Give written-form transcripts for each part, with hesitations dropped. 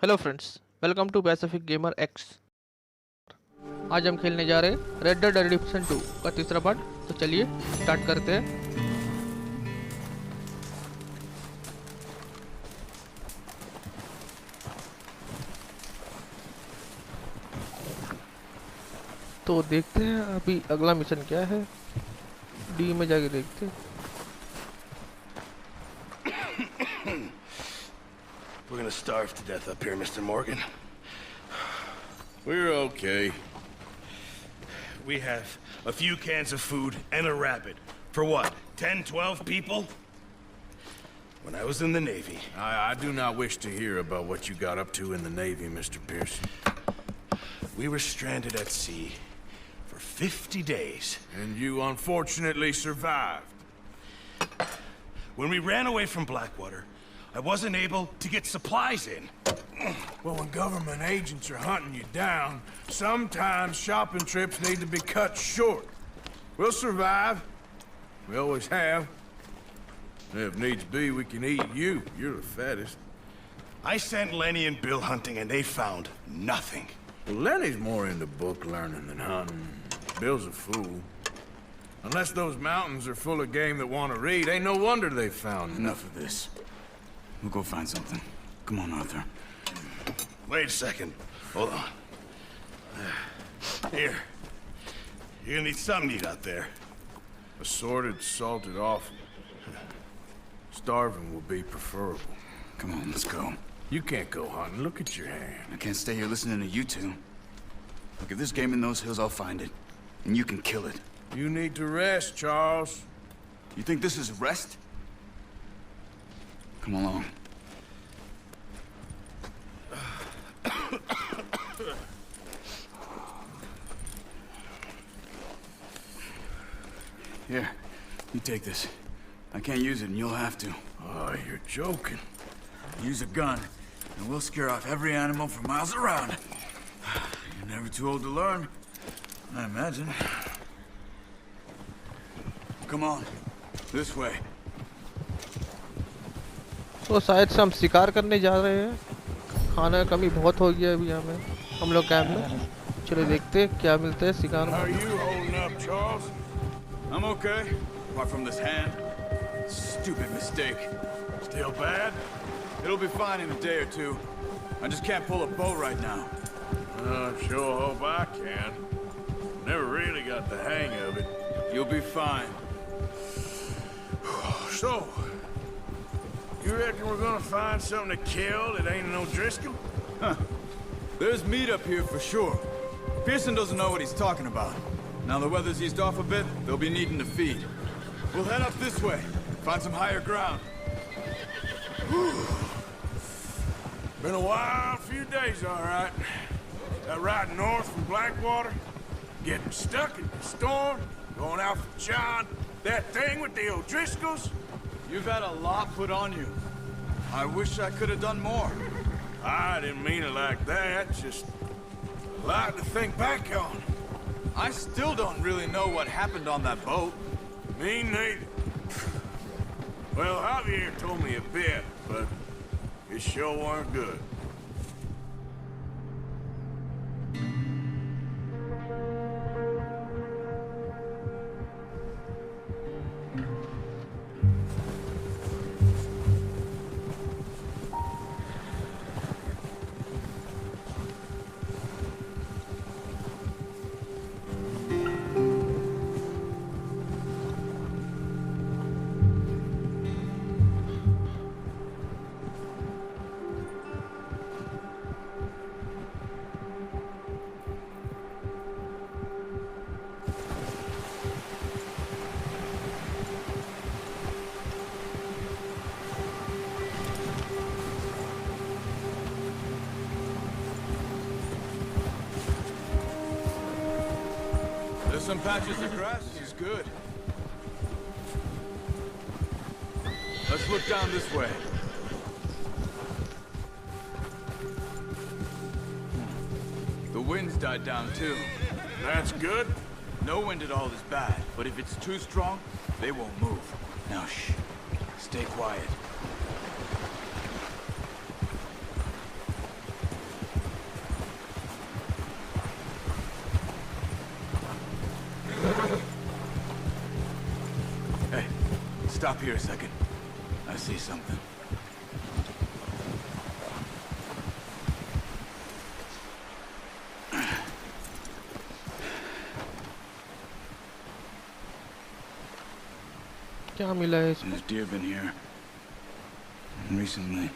Hello friends, welcome to Pacific gamer X. आज हम खेलने जा रहे हैं रेड डेड रिडेम्पशन 2 का तीसरा पार्ट। तो चलिए स्टार्ट करते हैं। तो देखते हैं अभी अगला मिशन क्या है। डी में जाके देखते हैं। We're gonna starve to death up here, Mr. Morgan. We're okay. We have a few cans of food and a rabbit. For what, 10, 12 people? When I was in the Navy... I do not wish to hear about what you got up to in the Navy, Mr. Pearson. We were stranded at sea for 50 days. And you unfortunately survived. When we ran away from Blackwater, I wasn't able to get supplies in. Well, when government agents are hunting you down, sometimes shopping trips need to be cut short. We'll survive. We always have. If needs be, we can eat you. You're the fattest. I sent Lenny and Bill hunting, and they found nothing. Well, Lenny's more into book learning than hunting. Bill's a fool. Unless those mountains are full of game that want to read, ain't no wonder they found Enough of this. We'll go find something. Come on, Arthur. Wait a second. Hold on. Here. You're gonna need something to eat out there. assorted, salted offal. Starving will be preferable. Come on, let's go. You can't go hunting. Look at your hand. I can't stay here listening to you two. Look, if there's game in those hills, I'll find it. And you can kill it. You need to rest, Charles. You think this is rest? Come along. Here, you take this. I can't use it, and you'll have to. Oh, you're joking. Use a gun, and we'll scare off every animal for miles around. You're never too old to learn, I imagine. Come on, this way. तो शायद से हम शिकार करने जा रहे हैं। खाना का कमी बहुत हो गया अभी हमें हम लोग कैंप में। चलो देखते हैं क्या मिलता है शिकार How are में। you holding up, Charles? I'm okay, apart from this hand. Stupid mistake. Still bad? It'll be fine in a day or two. I just can't pull a bow right now. I sure hope I can. Never really got the hang of it. You'll be fine. So, you reckon we're gonna find something to kill that ain't no Driscoll? Huh. There's meat up here for sure. Pearson doesn't know what he's talking about. Now the weather's eased off a bit, they'll be needing to feed. We'll head up this way, find some higher ground. Been a wild few days, all right. That ride north from Blackwater, getting stuck in the storm, going out for John, that thing with the O'Driscolls. You've had a lot put on you. I wish I could have done more. I didn't mean it like that, just a lot to think back on. I still don't really know what happened on that boat. Me neither. Well, Javier told me a bit, but it sure weren't good. There's some patches of grass. This is good. Let's look down this way. The wind's died down too. That's good. No wind at all is bad, but if it's too strong, they won't move. Now shh. Stay quiet. Stop here a second. I see something. क्या मिला है इसमें? There's deer been here. Recently.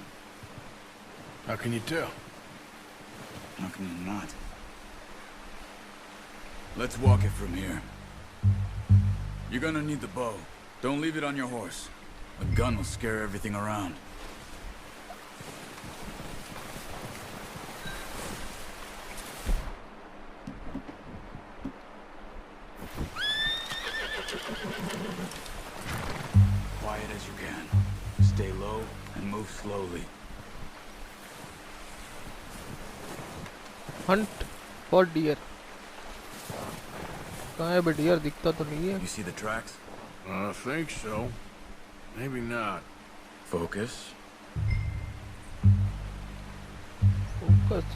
How can you tell? How can you not? Let's walk it from here. You're gonna need the bow. Don't leave it on your horse. A gun will scare everything around. Quiet as you can. Stay low and move slowly. Hunt for deer. कहाँ है बे deer? दिखता तो नहीं है. You see the tracks? I think so. Maybe not. Focus. Focus.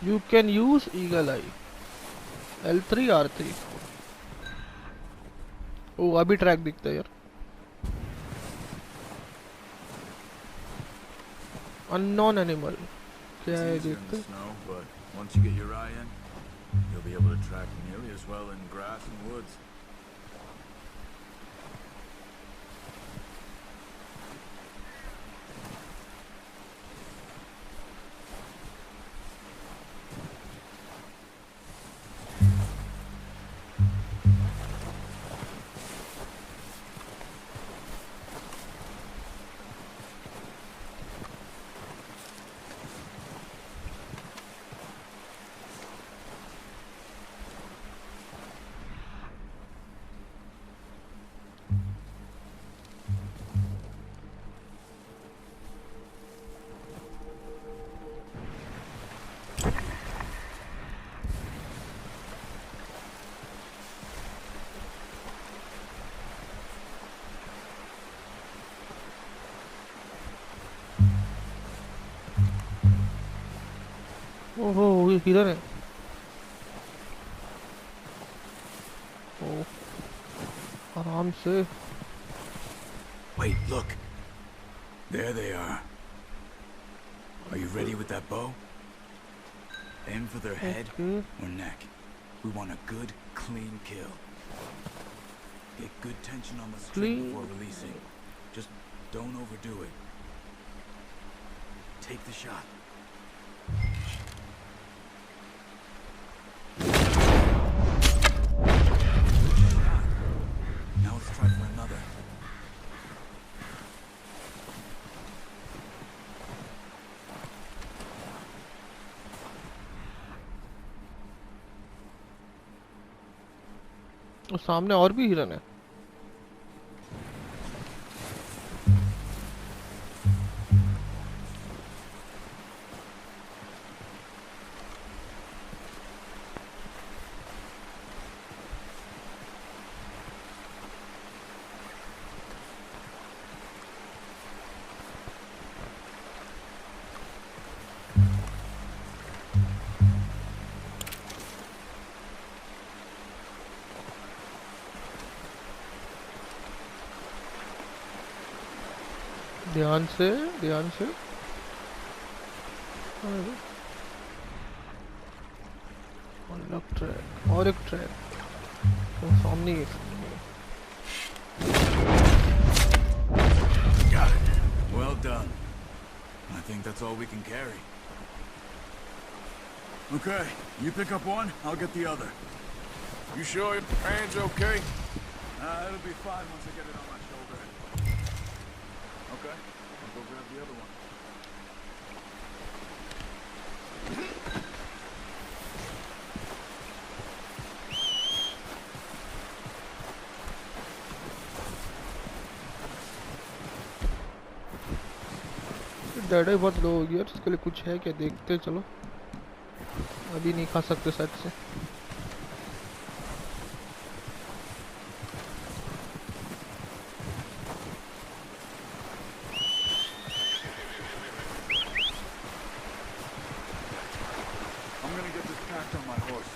You can use eagle eye. L3 R3. ओ अभी track दिखता है यार. Unknown animal. क्या It's है easier in the देखते? snow, but once you get your eye in, you'll be able to track nearly as well in grass and woods. ओहो ये हिरन है. ओ आराम से. Wait, look. There they are. Are you ready with that bow? Aim for their head Okay. or neck. We want a good, clean kill. Get good tension on the string Clean. before releasing. Just don't overdo it. Take the shot. Good shot. Now let's try for another. और सामने और भी हिरन है. ध्यान से ध्यान से. अलग ट्रैक और एक ट्रैक. तो सामने ही है. Got it. Well done. I think that's all we can carry. Okay, you pick up one, I'll get the other. You sure your hand's okay? It'll be fine once I get it on my shoulder. Okay, I'll go grab the other one. Data बहुत लो हो गया. इसके लिए कुछ है क्या? देखते चलो. अभी नहीं खा सकते शायद से. I'm gonna get this packed on my horse.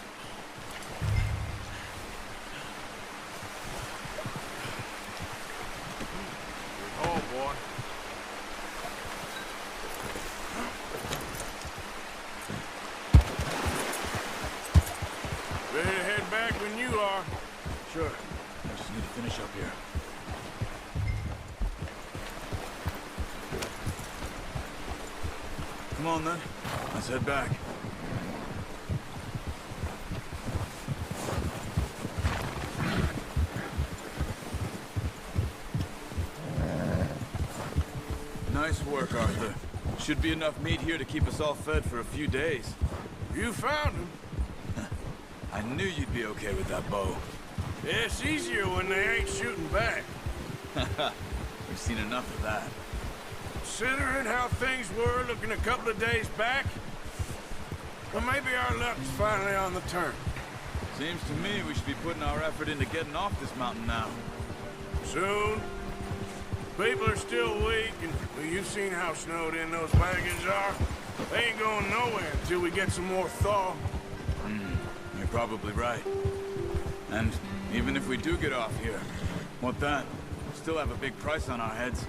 than you are. Sure. I just need to finish up here. Come on, then. Let's head back. Nice work, Arthur. Should be enough meat here to keep us all fed for a few days. You found him. I knew you'd be okay with that bow. It's easier when they ain't shooting back. We've seen enough of that. Considering how things were looking a couple of days back, well, maybe our luck's finally on the turn. Seems to me we should be putting our effort into getting off this mountain now. Soon. People are still weak, and well, you've seen how snowed in those wagons are. They ain't going nowhere until we get some more thaw. You're probably right. And even if we do get off here, what then? Still have a big price on our heads.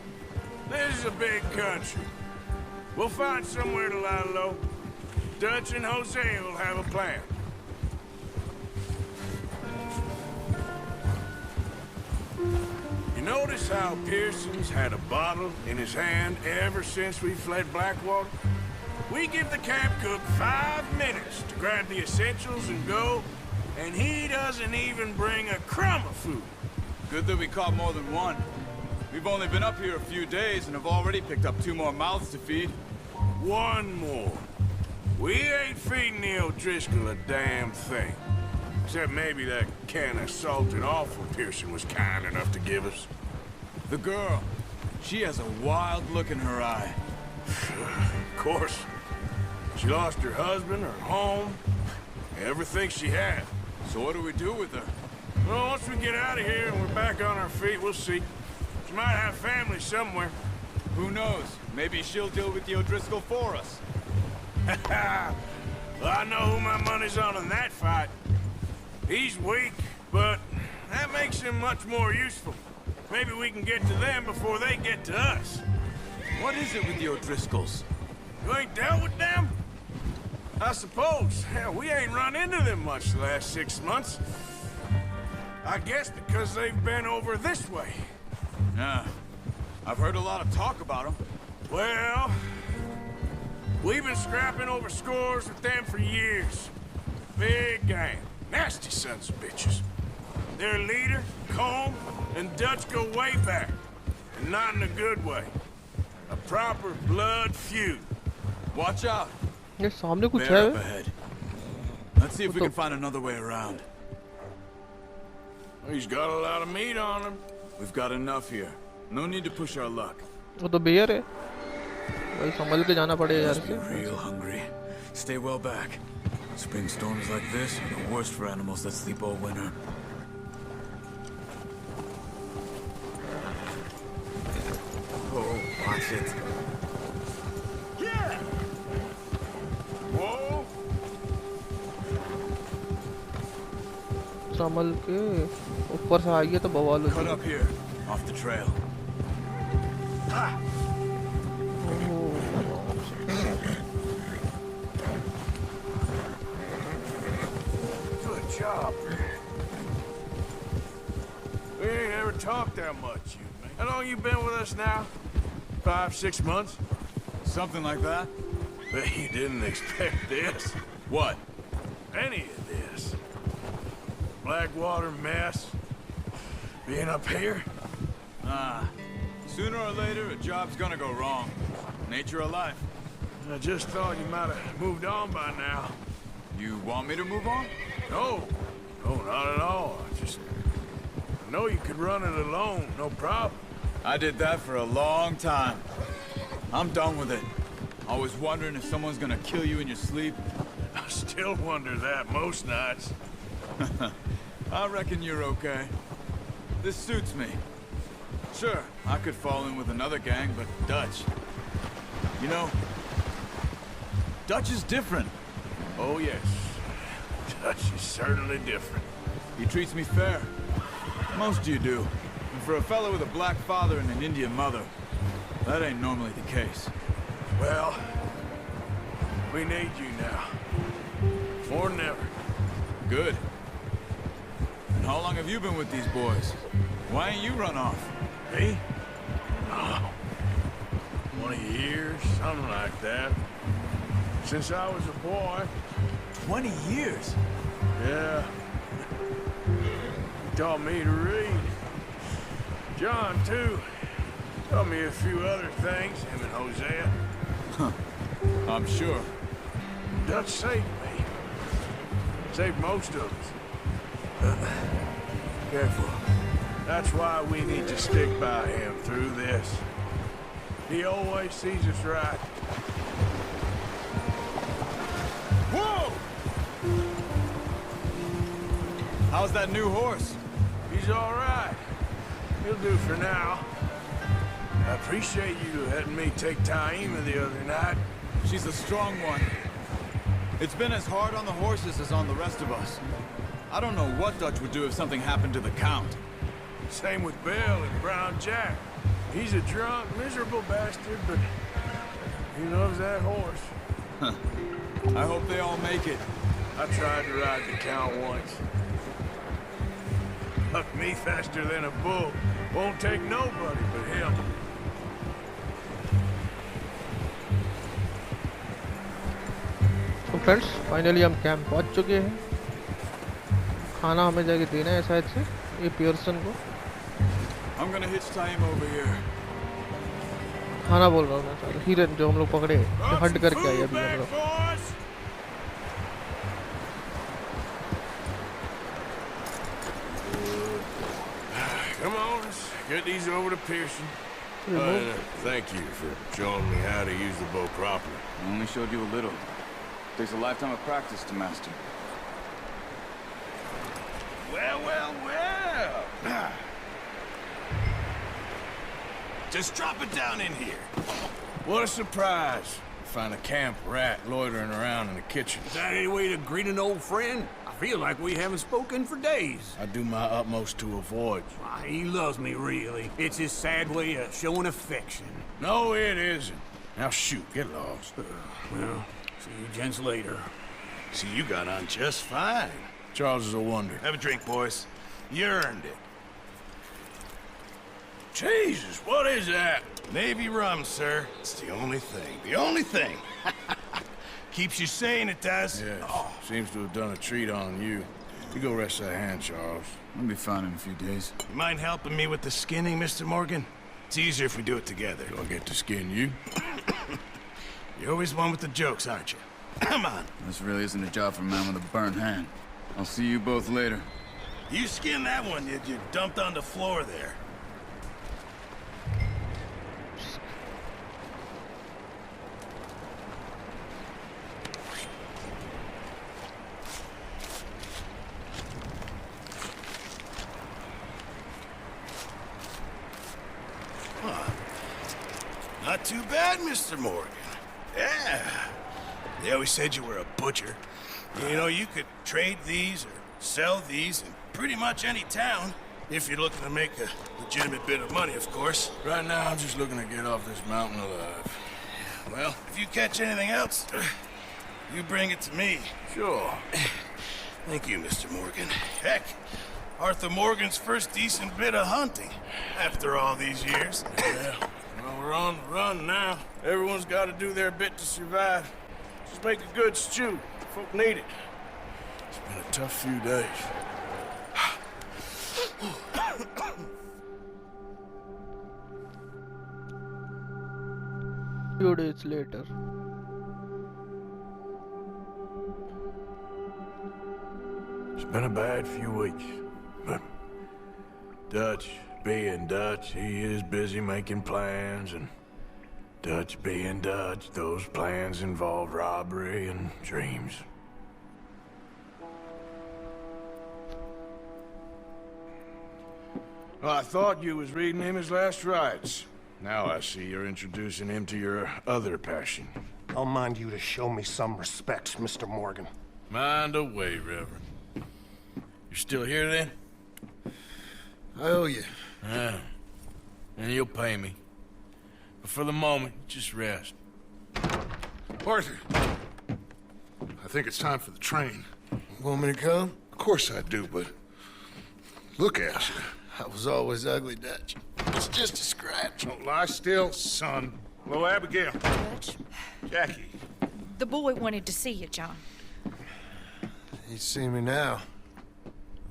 This is a big country. We'll find somewhere to lie low. Dutch and Jose will have a plan. You notice how Pearson's had a bottle in his hand ever since we fled Blackwater? We give the camp cook 5 minutes to grab the essentials and go, and he doesn't even bring a crumb of food. Good that we caught more than one. We've only been up here a few days and have already picked up 2 more mouths to feed. One more. We ain't feeding the O'Driscoll a damn thing. Except maybe that can of salted offal Pearson was kind enough to give us. The girl, she has a wild look in her eye. Of course. She lost her husband, her home, everything she had. So what do we do with her? Well, once we get out of here and we're back on our feet, we'll see. She might have family somewhere. Who knows? Maybe she'll deal with the O'Driscoll for us. Well, I know who my money's on in that fight. He's weak, but that makes him much more useful. Maybe we can get to them before they get to us. What is it with the O'Driscolls? You ain't dealt with them? I suppose. Hell, we ain't run into them much the last 6 months. I guess because they've been over this way. Yeah. I've heard a lot of talk about them. Well, we've been scrapping over scores with them for years. Big gang. Nasty sons of bitches. Their leader, Colm, and Dutch go way back. And not in a good way. A proper blood feud. Watch out. ये सामने कुछ Bear है up ahead. Let's see if we can find another way around. He's got a lot of meat on him. We've got enough here. No need to push our luck. वो तो bear है भाई संभल के जाना पड़ेगा यार Must be real hungry. Stay well back. Spring storms like this are the worst for animals that sleep all winter. Oh, watch it. Yeah! Whoa! संभल के ऊपर से आएगी तो बवाल हो Cut जाएगा up here, off the trail. Good job. We ain't ever talked that much, you man. How long you been with us now? 5, 6 months? Something like that? Bet you didn't expect this. What? Any of this. Blackwater mess. Being up here? Ah. Sooner or later, a job's gonna go wrong. Nature of life. I just thought you might have moved on by now. You want me to move on? No. No, not at all. I know you could run it alone, no problem. I did that for a long time. I'm done with it. Always wondering if someone's gonna kill you in your sleep. I still wonder that most nights. I reckon you're okay. This suits me. Sure, I could fall in with another gang, but Dutch... You know, Dutch is different. Oh, yes. Dutch is certainly different. He treats me fair. Most of you do. And for a fellow with a black father and an Indian mother, that ain't normally the case. Well, we need you now. More than ever. Good. How long have you been with these boys? Why ain't you run off? Me? Oh, 20 years, something like that. Since I was a boy. 20 years? Yeah. He taught me to read. John, too. Taught me a few other things, him and Hosea. I'm sure. Dutch saved me. Saved most of us. Careful. That's why we need to stick by him through this. He always sees us right. Whoa! How's that new horse? He's all right. He'll do for now. I appreciate you letting me take Taima the other night. She's a strong one. It's been as hard on the horses as on the rest of us. I don't know what Dutch would do if something happened to the Count. Same with Bill and Brown Jack. He's a drunk, miserable bastard, but he loves that horse. I hope they all make it. I tried to ride the Count once. Bucked me faster than a bull. Won't take nobody but him. तो friends finally हम camp पहुंच चुके हैं। खाना हमें जाके देना है शायद से ये पियर्सन को। I'm gonna hitch Taima over here. खाना बोल रहा हूँ मैं, सॉरी। हिरन जो हम लोग पकड़े, जो हंट करके आए अभी हम लोग। Come on, let's get these over to Pearson. Thank you for showing me how to use the bow properly. I only showed you a little. Takes a lifetime of practice to master. Well, well, well. Just drop it down in here. What a surprise. Find a camp rat loitering around in the kitchen. Is that any way to greet an old friend? I feel like we haven't spoken for days. I do my utmost to avoid you. Why, he loves me, really. It's his sad way of showing affection. No, it isn't. Now shoot, get lost. Well, see you gents later. See, you got on just fine. Charles is a wonder. Have a drink, boys. You earned it. Jesus, what is that? Navy rum, sir. It's the only thing. The only thing. Keeps you sane, it does. Yes, seems to have done a treat on you. You go rest that hand, Charles. I'll be fine in a few days. You mind helping me with the skinning, Mr. Morgan? It's easier if we do it together. Do I get to skin you? You're always one with the jokes, aren't you? Come on. This really isn't a job for a man with a burnt hand. I'll see you both later. You skinned that one you dumped on the floor there. Not too bad, Mr. Morgan. Yeah. They always said you were a butcher. You know, you could trade these or sell these in pretty much any town. If you're looking to make a legitimate bit of money, of course. Right now, I'm just looking to get off this mountain alive. Well, if you catch anything else, you bring it to me. Sure. Thank you, Mr. Morgan. Heck, Arthur Morgan's first decent bit of hunting after all these years. Yeah. Well, we're on the run now. Everyone's got to do their bit to survive. Just make a good stew. Folk need it. It's been a tough few days. Few days later. It's been a bad few weeks, but Dutch being Dutch, he is busy making plans, and Dutch being Dutch, those plans involve robbery and dreams. Well, I thought you was reading him his last rites. Now I see you're introducing him to your other passion. I'll mind you to show me some respect, Mr. Morgan. Mind away, Reverend. You still here, then? I owe you. Yeah. And you'll pay me. But for the moment, just rest. Arthur, I think it's time for the train. Want me to come? Of course I do, but Look at you. I was always ugly, Dutch. It's just a scratch. Don't lie still, son. Hello, Abigail. Dutch, Jackie. the boy wanted to see you, John. He's seen me now.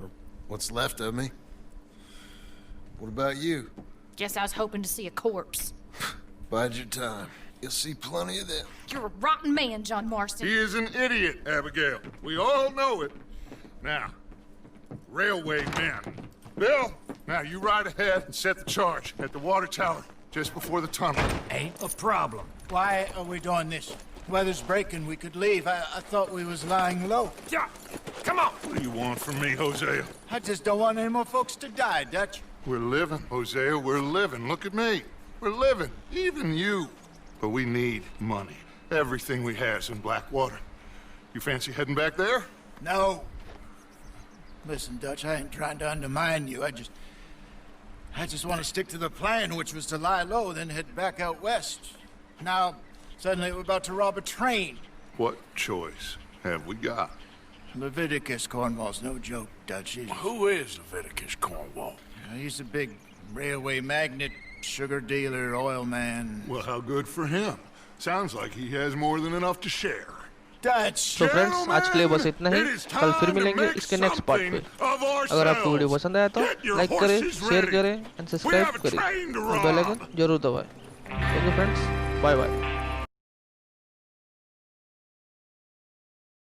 Or what's left of me. What about you? Guess I was hoping to see a corpse. Bide your time. You'll see plenty of them. You're a rotten man, John Marston. He is an idiot, Abigail. We all know it. Now, railway men. Bill, now you ride ahead and set the charge at the water tower just before the tunnel. Ain't a problem. Why are we doing this? Weather's breaking, we could leave. I thought we was lying low. Yeah, come on. What do you want from me, Hosea? I just don't want any more folks to die, Dutch. We're living, Hosea, we're living. Look at me. We're living, even you. But we need money. Everything we has in Blackwater. You fancy heading back there? No. Listen, Dutch, I ain't trying to undermine you. I just want to stick to the plan, which was to lie low, then head back out west. Now, suddenly we're about to rob a train. What choice have we got? Leviticus Cornwall's no joke, Dutch. Who is Leviticus Cornwall? He's a big railway magnate, sugar dealer, oil man. Well, how good for him. Sounds like he has more than enough to share. Dutch! तो friends आज के लिए बस इतना ही कल फिर मिलेंगे इसके नेक्स्ट पार्ट पे अगर आपको वीडियो पसंद आया तो लाइक करें शेयर करें एंड सब्सक्राइब करें और बेल आइकन जरूर दबाएं ओके फ्रेंड्स बाय बाय